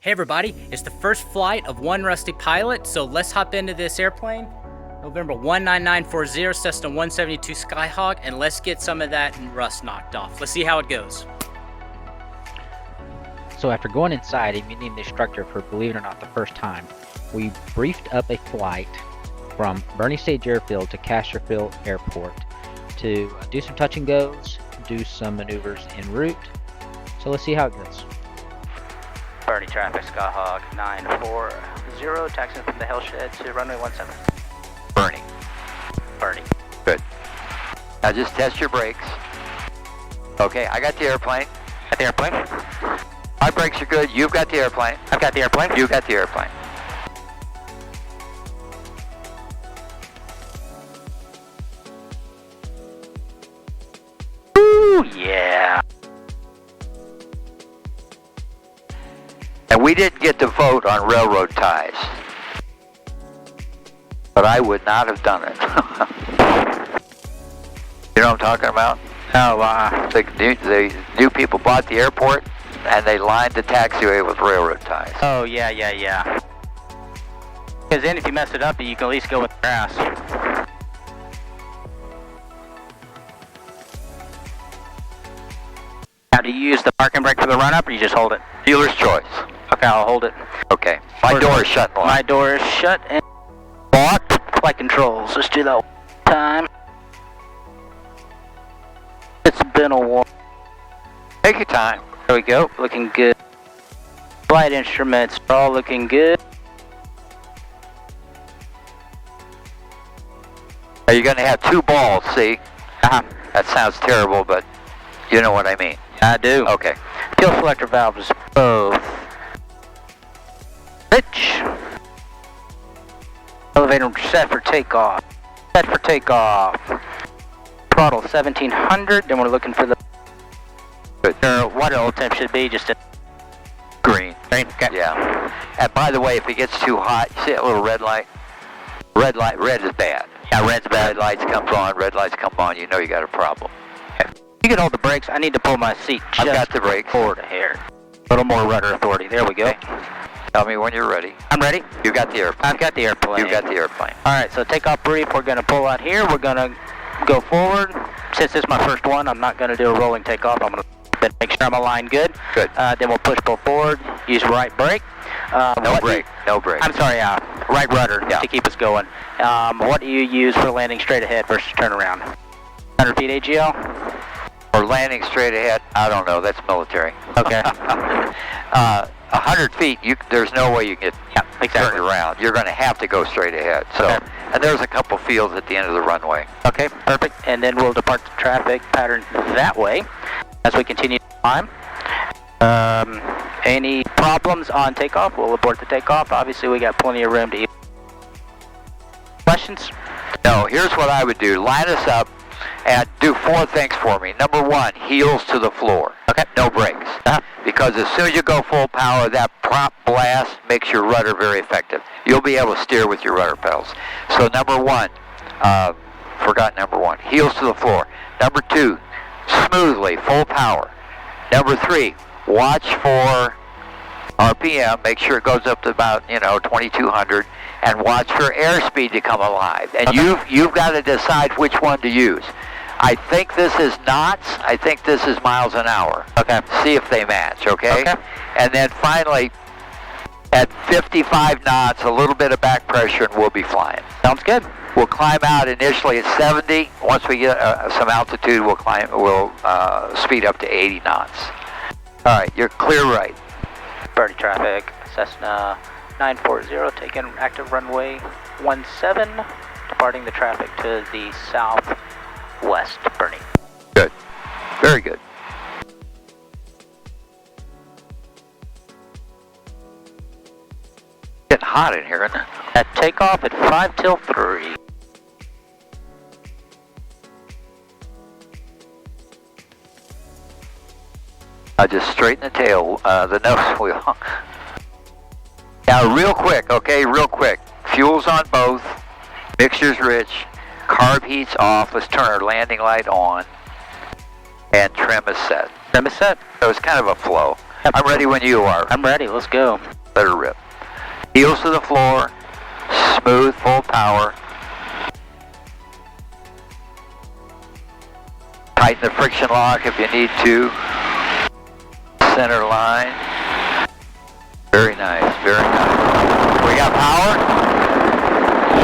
Hey everybody, it's the first flight of One Rusty Pilot, so let's hop into this airplane. November 19940, Cessna 172 Skyhawk, and let's get some of that rust knocked off. Let's see how it goes. So after going inside and meeting the instructor for, believe it or not, the first time, we briefed up a flight from Boerne Stage Airfield to Casterfield Airport to do some touch and goes, do some maneuvers en route. So let's see how it goes. Boerne traffic, Skyhawk 940, taxiing from the Hell Shed to runway 17. Boerne. Boerne. Good. Now just test your brakes. Okay, I got the airplane. Got the airplane? My brakes are good. You've got the airplane. I've got the airplane. You got the airplane. Ooh, yeah. And we didn't get to vote on railroad ties. But I would not have done it. You know what I'm talking about? Oh, The new people bought the airport and they lined the taxiway with railroad ties. oh, yeah. Because then if you mess it up, you can at least go with grass. Now, do you use the parking brake for the run-up, or you just hold it? Dealer's choice. Okay, I'll hold it. Okay. My door is shut and locked. My door is shut and locked. Flight controls. Let's do that one time. It's been a while. Take your time. There we go. Looking good. Flight instruments are all looking good. Are you going to have two balls, see? That sounds terrible, but you know what I mean. I do. Okay. Fuel selector valves both. Pitch. Elevator set for takeoff. Set for takeoff. Throttle 1700. Then we're looking for the water oil temp should be just a Green. green. Okay. Yeah. And by the way, if it gets too hot, see that little red light? Red is bad. Yeah, red's bad. Red lights comes on, red lights come on, you know you got a problem. You can hold the brakes. I need to pull my seat I've just got the brakes. forward here. A little more rudder authority. There we go. Okay. Tell me when you're ready. I'm ready. You got the airplane. I've got the airplane. You got the airplane. All right, so takeoff brief. We're going to pull out here. We're going to go forward. Since this is my first one, I'm not going to do a rolling takeoff. I'm going to make sure I'm aligned good. Good. Then we'll push pull forward. Use right brake. No brake. No brake. I'm sorry, right rudder Yeah. to keep us going. What do you use for landing straight ahead versus turn around? 100 feet AGL? Or landing straight ahead, I don't know, that's military. Okay. 100 feet, there's no way you can get turned around. You're going to have to go straight ahead. So, Okay. And there's a couple fields at the end of the runway. Okay, perfect. And then we'll depart the traffic pattern that way as we continue to climb. Any problems on takeoff? We'll abort the takeoff. Obviously, we got plenty of room to eat. Questions? No, here's what I would do. Line us up and do four things for me. Number one, heels to the floor. Okay. No brakes. Because as soon as you go full power, that prompt blast makes your rudder very effective. You'll be able to steer with your rudder pedals. So number one, forgot number one, heels to the floor. Number two, smoothly, full power. Number three, watch for RPM, make sure it goes up to about, 2200, and watch for airspeed to come alive. And you've got to decide which one to use. I think this is knots. I think this is miles an hour. Okay. See if they match, okay? Okay. And then finally, at 55 knots, a little bit of back pressure, and we'll be flying. Sounds good. We'll climb out initially at 70. Once we get some altitude, we'll speed up to 80 knots. All right, you're clear right. Boerne traffic, Cessna 940, taking active runway 17, departing the traffic to the southwest, Boerne. Good. Very good. Getting hot in here, isn't it? At takeoff at 5 till 3. I just straighten the tail, the nose wheel. Now, real quick, okay, real quick. Fuel's on both. Mixture's rich. Carb heat's off. Let's turn our landing light on. And trim is set. Trim is set. So it's kind of a flow. I'm ready when you are. I'm ready, let's go. Let her rip. Heels to the floor. Smooth, full power. Tighten the friction lock if you need to. Center line. Very nice, very nice. We got power?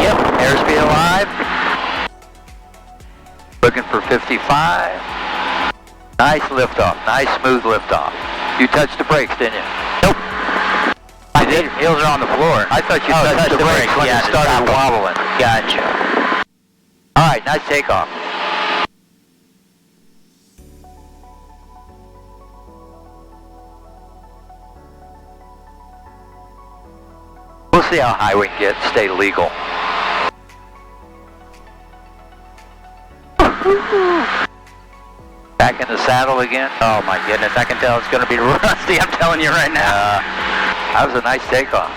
Yep. Airspeed alive. Looking for 55. Nice liftoff, nice smooth liftoff. You touched the brakes, didn't you? Nope. You did? Heels are on the floor. I thought you touched the brakes when yeah, it started wobbling. Gotcha. All right, nice takeoff. We'll see how high we can get, stay legal. Back in the saddle again. Oh my goodness, I can tell it's going to be rusty, I'm telling you right now. That was a nice takeoff.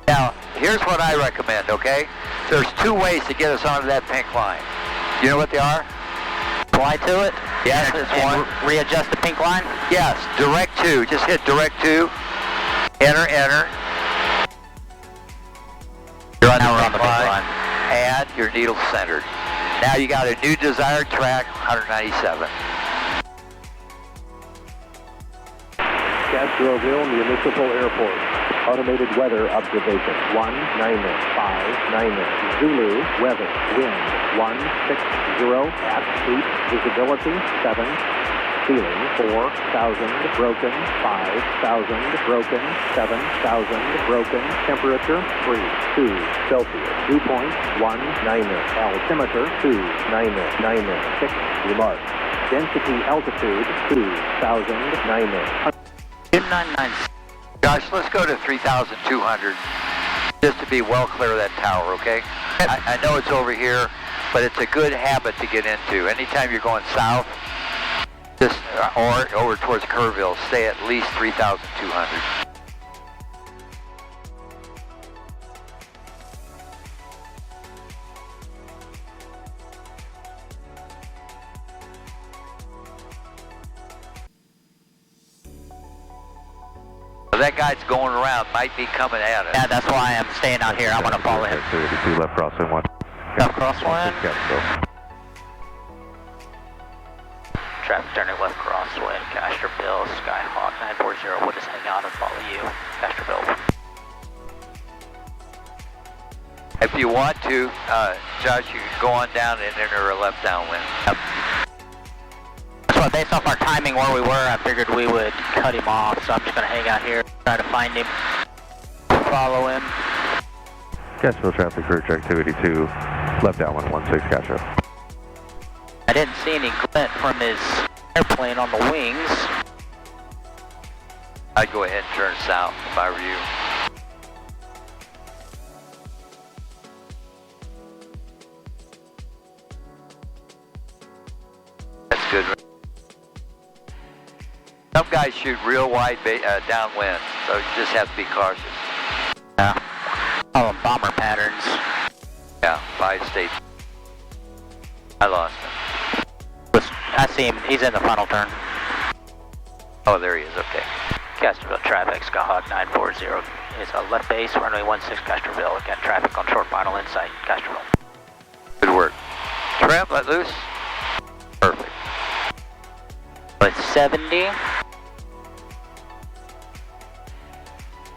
Now, here's what I recommend, okay? There's two ways to get us onto that pink line. You know what they are? Fly to it? Yes, it's one. Readjust the pink line? Yes, direct to. Just hit direct to. Enter, enter. You're on Now we're the on the pink pink line. And your needle's centered. Now you got a new desired track, 197. Castroville Municipal Airport. Automated weather observation. 190 Zulu weather. Wind 160 at 8. Visibility 7. Ceiling 4,000 broken. 5,000 broken. 7,000 broken. Temperature 32 Celsius. Dew point 19. Altimeter 2996. Remark. Density altitude 2,009. 299. Josh, let's go to 3,200 just to be well clear of that tower, okay? I know it's over here, but it's a good habit to get into. Anytime you're going south, just or over towards Kerrville, stay at least 3,200. That guy's going around, might be coming at us. Yeah, that's why I'm staying out here. I want to follow him. 32 left crosswind 1. Left crosswind? Castroville. Traffic turning left crosswind, Castroville, Skyhawk 940. We'll just hang out and follow you, Castroville. If you want to, Josh, you can go on down and enter a left downwind. Yep. So based off our timing where we were, I figured we would cut him off, so I'm just going to hang out here, try to find him, follow him. Castroville traffic, career track 282, left downwind 16 Castro. I didn't see any glint from his airplane on the wings. I'd go ahead and turn south if I were you. That's good. Some guys shoot real wide downwind, so you just have to be cautious. Yeah. Oh, bomber patterns. Yeah, 5 states. I lost him. I see him. He's in the final turn. Oh, there he is. Okay. Castroville traffic, Skyhawk 940 is a left base, runway 16 Castroville. Again, traffic on short final inside Castroville. Good work. Trim, let loose. Perfect. But 70.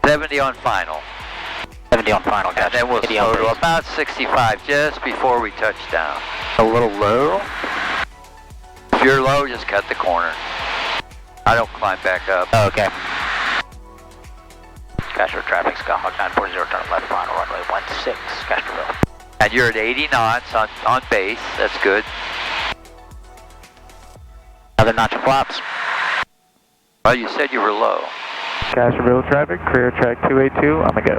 70 on final. 70 on final, And gotcha. then we'll 80 slow on to base. about 65 just before we touch down. A little low. If you're low, just cut the corner. I don't climb back up. Oh, okay. Castroville traffic, Skyhawk 940, turn left final, runway 16 Castroville. And you're at 80 knots on base. That's good. Another notch of flaps. Well, you said you were low. Castroville traffic, career track 282, on the go.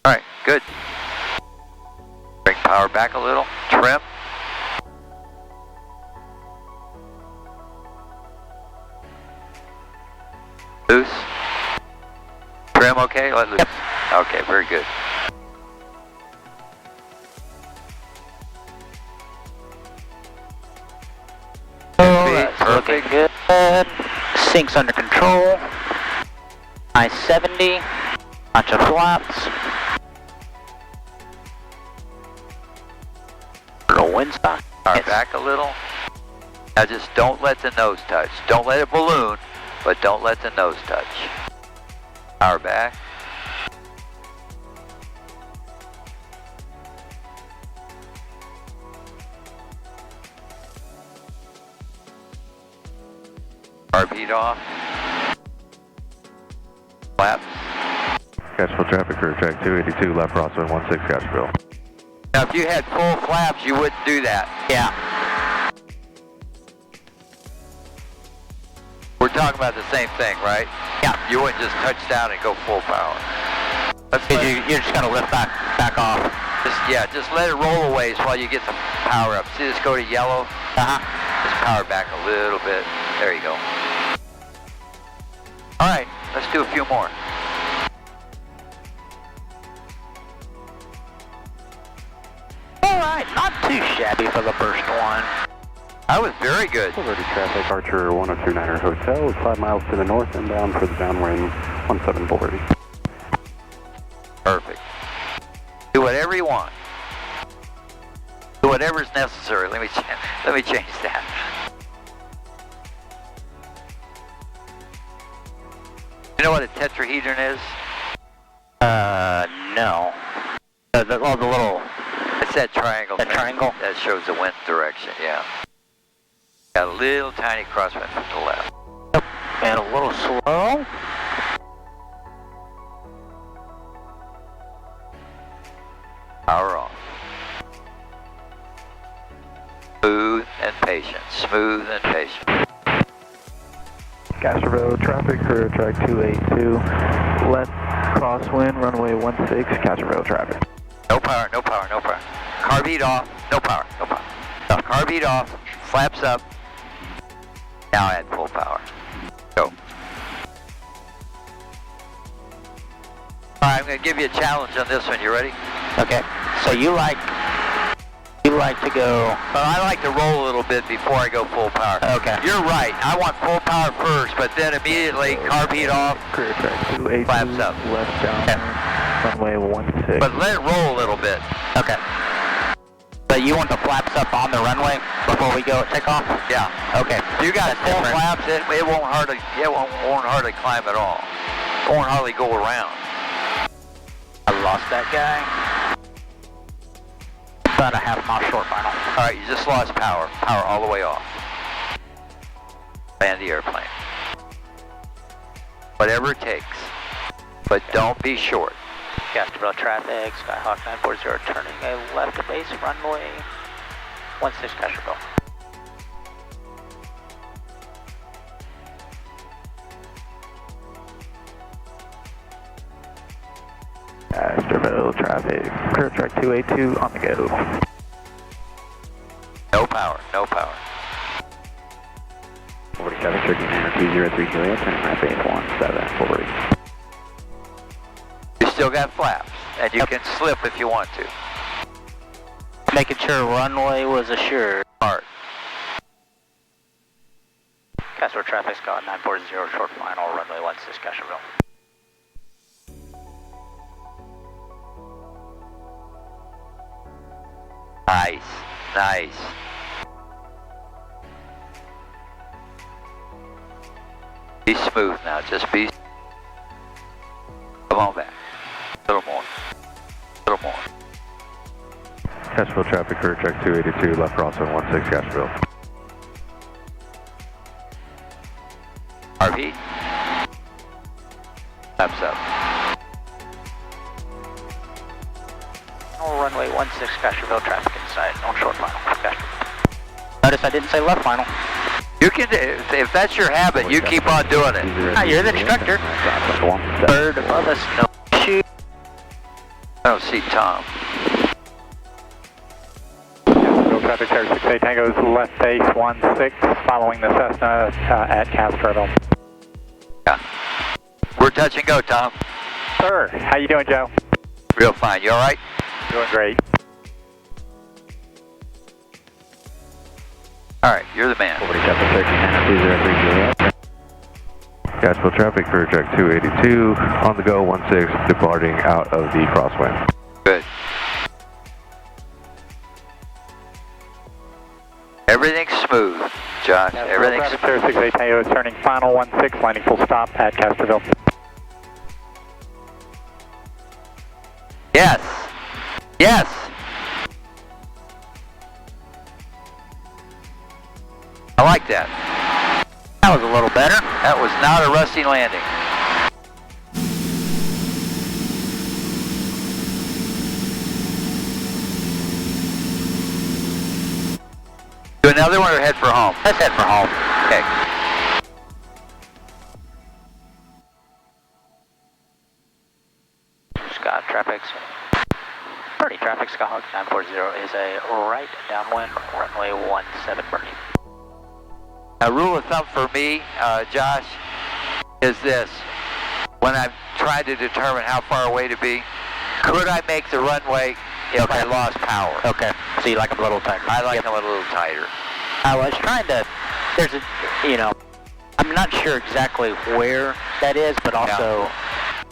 All right, good. Bring power back a little. Trim. Loose. Trim okay? Let loose. Yep. Okay, very good. Oh, That's that's looking perfect. good. Sinks under control. I-70. Bunch of flaps. Little windsock. Alright, back a little. Now just don't let the nose touch. Don't let it balloon, but don't let the nose touch. Power back. Heat off. Flaps. Cashville traffic for track 282, left crosswind 16 Cashville. Now if you had full flaps, you wouldn't do that. Yeah. We're talking about the same thing, right? Yeah. You wouldn't just touch down and go full power. You're just gonna lift back off. Just let it roll a ways while you get some power up. See this go to yellow? Just power back a little bit. There you go. All right, let's do a few more. All right, not too shabby for the first one. That was very good. Already traffic, Archer 1029er Hotel is 5 miles to the north inbound for the downwind 1740. Perfect. Do whatever you want. Do whatever's necessary. Let me change that. You know what a tetrahedron is? No. The little... It's that triangle. That triangle? That shows the wind direction, yeah. Got a little tiny crosswind from the left. And a little slow. Power off. Smooth and patient. Smooth and patient. Castroville traffic for track 282, left crosswind, runway 16, Castroville traffic. No power, no power, no power. Carb heat off, no power, no power. No, carb heat off, flaps up. Now add full power. Go. Alright, I'm going to give you a challenge on this one. You ready? Okay. So you like to go... Well, I like to roll a little bit before I go full power. Okay. You're right. I want full power first, but then immediately carb heat off, Clear track 282, flaps up. left down, runway 16. But let it roll a little bit. Okay. But you want the flaps up on the runway before we go at takeoff? Yeah. Okay. If you got That's full different. flaps, it won't hardly climb at all. It won't hardly go around. I lost that guy. About a half mile short final. All right, you just lost power. Power all the way off. Land the airplane. Whatever it takes. But don't be short. Castroville traffic, Skyhawk 940 turning a left base runway 16 Castroville. Castroville traffic, clear track 282, on the go. No power, no power. 47 Turkey 9203 Juliet, turning right base 1740. You still got flaps, and you can slip if you want to. Making sure runway was assured. Smart. Castroville traffic, Skyhawk 940 short final, runway 16 Castroville. Nice, nice. Be smooth now, just be. Come on back. A little more. A little more. Cashville traffic for track 282, left crosswind 16 Cashville. RV. Flaps up. Runway 16 Castroville traffic inside, on short final. Castroville. Notice I didn't say left final. You can, if that's your habit, you keep on doing it. Ah, you're the instructor. Bird above us, no shoot. I don't see Tom. Castroville traffic, Terry 68 Tango's left base 16, following the Cessna at Castroville. Yeah. We're touch and go, Tom. Sir, how you doing, Joe? Real fine. You all right? Doing great. All right, you're the man. 47 Turkey 9203 Juliet. Gashville traffic for track 282, on the go 16, departing out of the crosswind. Good. Everything's smooth, Josh. Everything's Traffic Tower 68 Tango is turning final 16, landing full stop at Castroville. Yes. Yes. I like that. That was a little better. That was not a rusty landing. Do another one or head for home? Let's head for home. Okay. Scott traffic. Bernie traffic, Skyhawk 940 is a right downwind, runway 17 Bernie. A rule of thumb for me, Josh, is this. When I'm trying to determine how far away to be, could I make the runway if I lost power? Okay, so you like them a little tighter? I like them a little tighter. I was trying to, there's a, you know, I'm not sure exactly where that is, but also,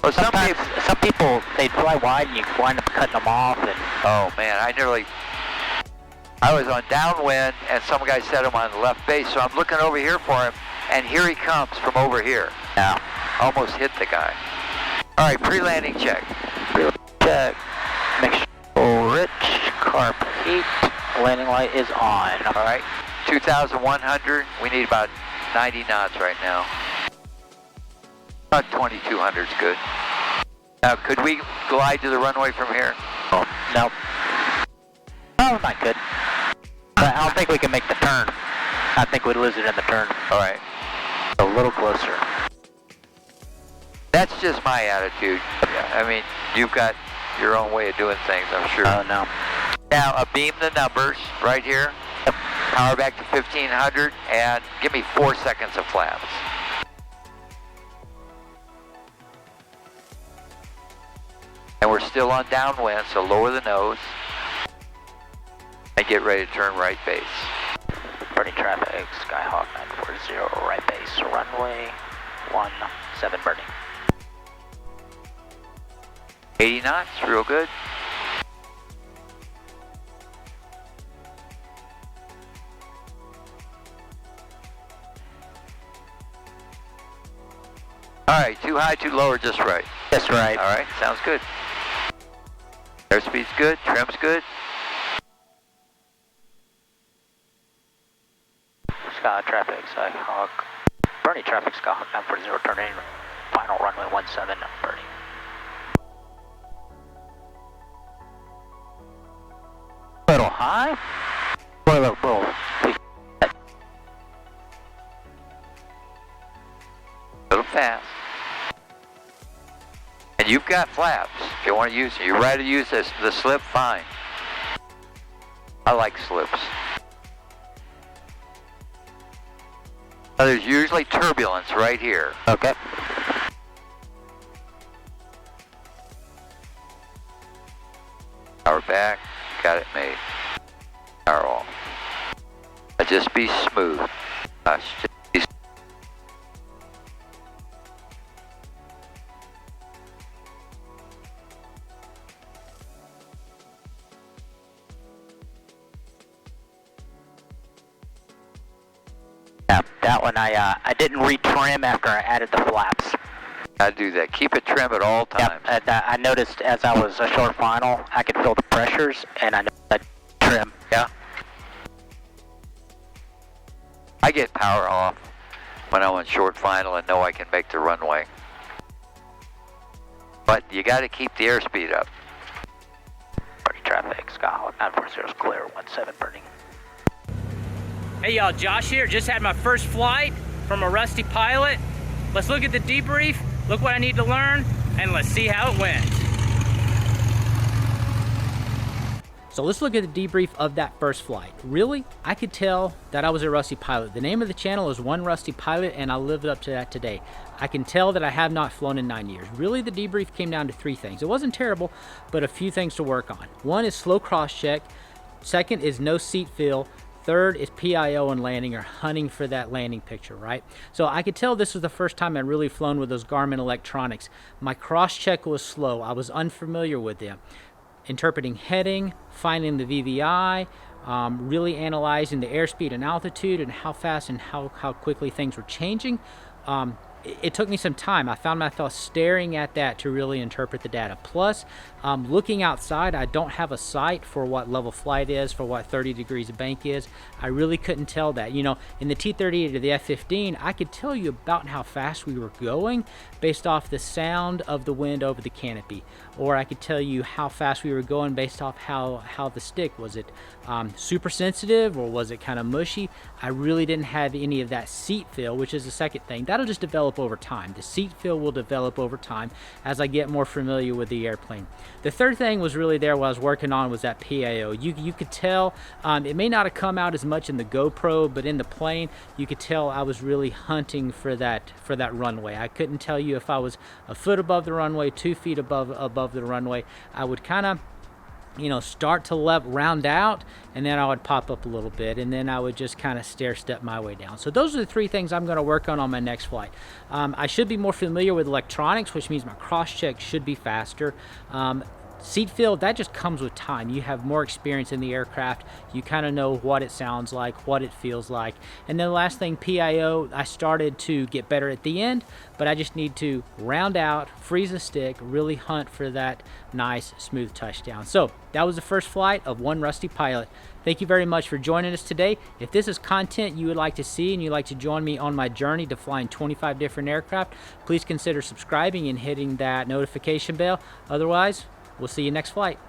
Well, sometimes some people, they fly wide and you wind up cutting them off. And oh man, I was on downwind and some guy set him on the left base, so I'm looking over here for him, and here he comes from over here. yeah, Almost hit the guy. All right, pre-landing check. check, make sure rich, carb heat, landing light is on. All right, 2,100. We need about 90 knots right now. About 2,200 is good. Now, could we glide to the runway from here? Oh, nope. Oh, not good. But I don't think we can make the turn. I think we'd lose it in the turn. All right. A little closer. That's just my attitude. I mean, you've got your own way of doing things, I'm sure. Oh, no. Now, beam the numbers right here. Power back to 1,500 and give me 4 seconds of flaps. And we're still on downwind, so lower the nose. And get ready to turn right base. Bernie traffic, Skyhawk 940, right base, runway 17 Bernie. 80 knots, real good. All right, too high, too low, or just right? That's right. All right, sounds good. Airspeed's good, trim's good. Sky traffic, Skyhawk. Bernie traffic, Skyhawk 940, turning final runway 17 Bernie. Little high? Little. Little fast. And you've got flaps if you want to use it. You're ready to use this. The slip, fine. I like slips. Now, there's usually turbulence right here. Okay. Power back, got it made. Power off. Just be smooth. Just be Yeah, that one I didn't retrim after I added the flaps. I do that. Keep it trim at all times. Yep, and I noticed as I was a short final, I could feel the pressures, and I noticed that trim. Yeah. I get power off when I'm on short final and know I can make the runway. But you got to keep the airspeed up. Bernie traffic, Skyhawk 940 is clear, 17 burning. Hey y'all, Josh here. Just had my first flight from a rusty pilot. Let's look at the debrief, look what I need to learn, and let's see how it went. So let's look at the debrief of that first flight. Really, I could tell that I was a rusty pilot. The name of the channel is One Rusty Pilot, and I lived up to that today. I can tell that I have not flown in 9 years. Really, the debrief came down to 3 things. It wasn't terrible, but a few things to work on. One is slow cross check. Second is no seat fill. Third is PIO and landing, or hunting for that landing picture, right? So I could tell this was the first time I'd really flown with those Garmin electronics. My cross-check was slow. I was unfamiliar with them. Interpreting heading, finding the VVI, really analyzing the airspeed and altitude and how fast and how quickly things were changing. It took me some time. I found myself staring at that to really interpret the data. Plus, looking outside, I don't have a sight for what level flight is, for what 30 degrees of bank is. I really couldn't tell that. You know, in the T-38 or the F-15, I could tell you about how fast we were going based off the sound of the wind over the canopy. Or I could tell you how fast we were going based off how the stick. Was it super sensitive, or was it kind of mushy? I really didn't have any of that seat feel, which is the second thing. That'll just develop over time. The seat feel will develop over time as I get more familiar with the airplane. The third thing was really there what I was working on was that PAO. You could tell, it may not have come out as much in the GoPro, but in the plane, you could tell I was really hunting for that runway. I couldn't tell you if I was a foot above the runway, 2 feet above the runway. I would kind of, you know, start to round out, and then I would pop up a little bit, and then I would just kind of stair step my way down. So those are the three things I'm going to work on my next flight. I should be more familiar with electronics, which means my cross check should be faster. Seat feel, that just comes with time. You have more experience in the aircraft. You kind of know what it sounds like, what it feels like. And then the last thing, PIO, I started to get better at the end, but I just need to round out, freeze the stick, really hunt for that nice, smooth touchdown. So that was the first flight of One Rusty Pilot. Thank you very much for joining us today. If this is content you would like to see and you'd like to join me on my journey to flying 25 different aircraft, please consider subscribing and hitting that notification bell. Otherwise, we'll see you next flight.